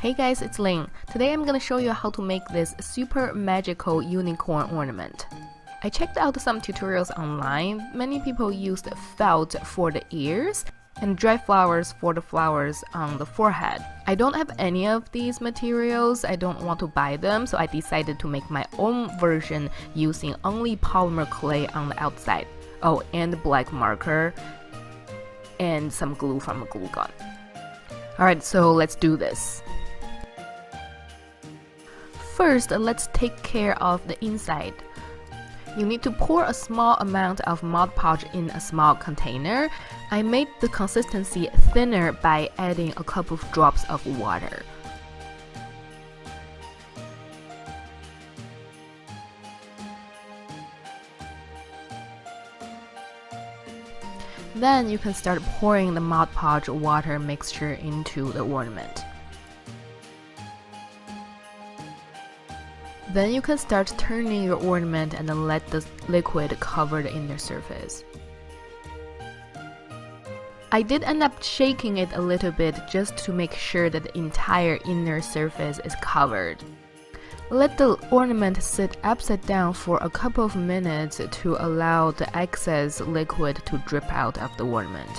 Hey guys, it's Ling. Today I'm gonna show you how to make this super magical unicorn ornament. I checked out some tutorials online. Many people used felt for the ears and dry flowers for the flowers on the forehead. I don't have any of these materials. I don't want to buy them, so I decided to make my own version using only polymer clay on the outside. Oh, and black marker and some glue from a glue gun. Alright, so let's do this. First, let's take care of the inside. You need to pour a small amount of Mod Podge in a small container. I made the consistency thinner by adding a couple of drops of water. Then you can start pouring the Mod Podge water mixture into the ornament. Then you can start turning your ornament and then let the liquid cover the inner surface. I did end up shaking it a little bit just to make sure that the entire inner surface is covered. Let the ornament sit upside down for a couple of minutes to allow the excess liquid to drip out of the ornament.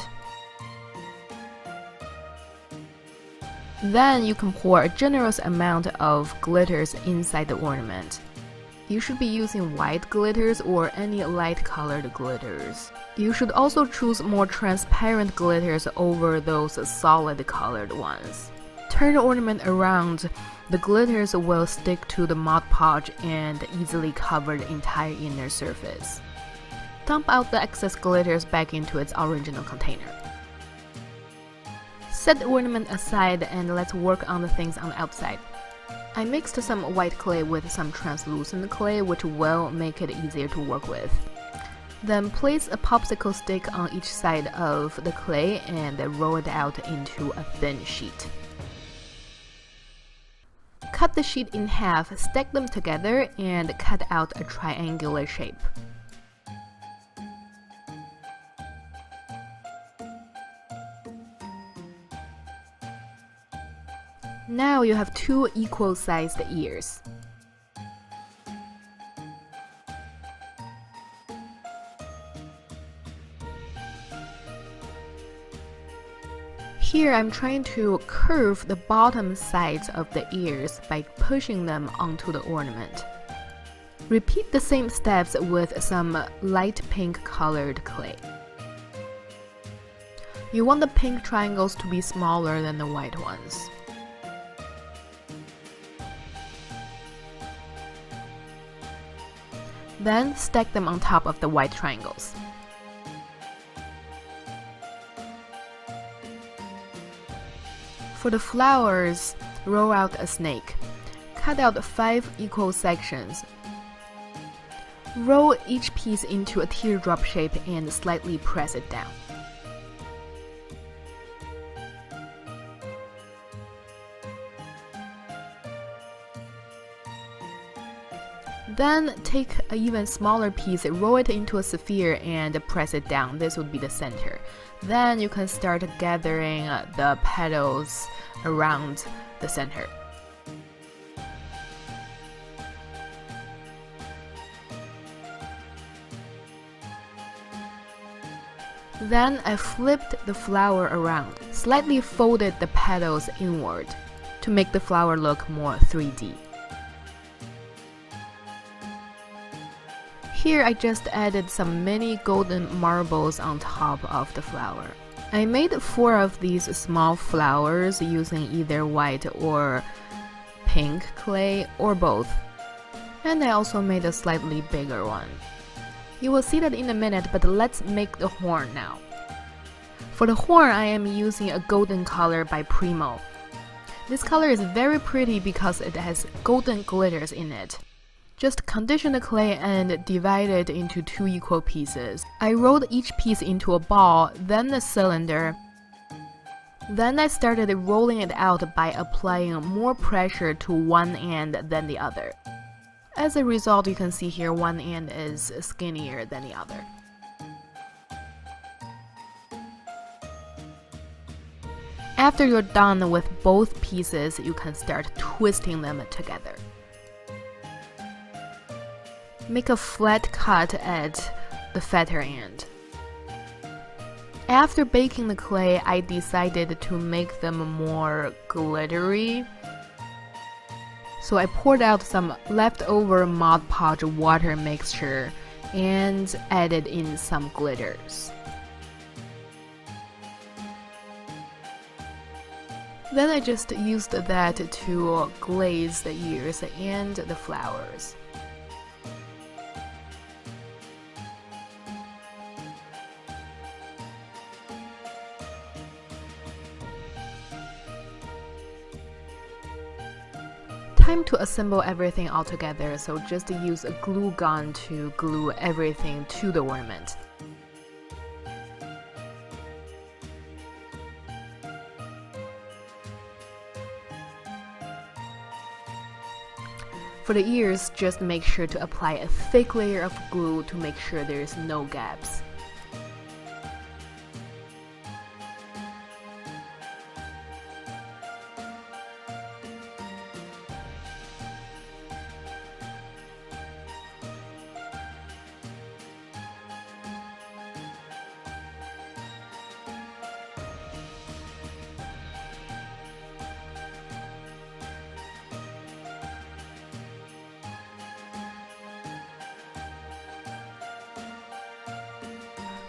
Then you can pour a generous amount of glitters inside the ornament. You should be using white glitters or any light colored glitters. You should also choose more transparent glitters over those solid colored ones. Turn the ornament around. The glitters will stick to the Mod Podge and easily cover the entire inner surface. Dump out the excess glitters back into its original container. Set the ornament aside and let's work on the things on the outside. I mixed some white clay with some translucent clay, which will make it easier to work with. Then place a popsicle stick on each side of the clay and roll it out into a thin sheet. Cut the sheet in half, stack them together, and cut out a triangular shape. Now you have two equal-sized ears. Here I'm trying to curve the bottom sides of the ears by pushing them onto the ornament. Repeat the same steps with some light pink colored clay. You want the pink triangles to be smaller than the white ones. Then stack them on top of the white triangles. For the flowers, roll out a snake. Cut out 5 equal sections. Roll each piece into a teardrop shape and slightly press it down. Then take an even smaller piece, roll it into a sphere and press it down. This would be the center. Then you can start gathering the petals around the center. Then I flipped the flower around, slightly folded the petals inward to make the flower look more 3D. Here I just added some mini golden marbles on top of the flower. I made 4 of these small flowers using either white or pink clay or both. And I also made a slightly bigger one. You will see that in a minute, but let's make the horn now. For the horn, I am using a golden color by Primo. This color is very pretty because it has golden glitters in it. Just condition the clay and divide it into 2 equal pieces. I rolled each piece into a ball, then the cylinder. Then I started rolling it out by applying more pressure to one end than the other. As a result, you can see here one end is skinnier than the other. After you're done with both pieces, you can start twisting them together. Make a flat cut at the fatter end. After baking the clay, I decided to make them more glittery. So I poured out some leftover Mod Podge water mixture and added in some glitters. Then I just used that to glaze the ears and the flowers. Time to assemble everything all together, so just use a glue gun to glue everything to the ornament. For the ears, just make sure to apply a thick layer of glue to make sure there's no gaps.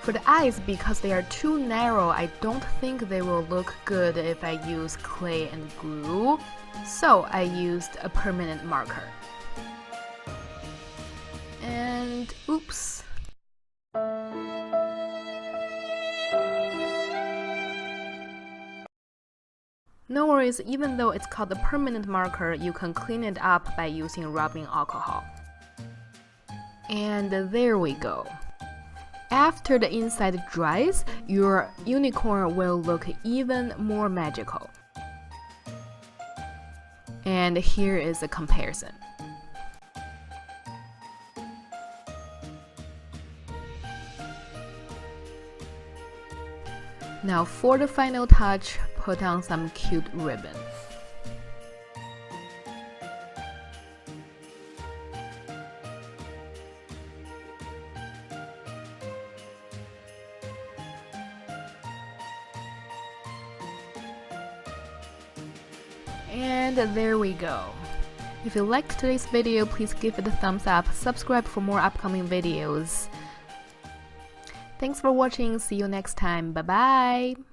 For the eyes, because they are too narrow, I don't think they will look good if I use clay and glue, so I used a permanent marker. And oops! No worries, even though it's called a permanent marker, you can clean it up by using rubbing alcohol. And there we go. After the inside dries, your unicorn will look even more magical. And here is a comparison. Now for the final touch, put on some cute ribbon. And there we go. If you liked today's video, please give it a thumbs up, subscribe for more upcoming videos. Thanks for watching, see you next time, bye bye!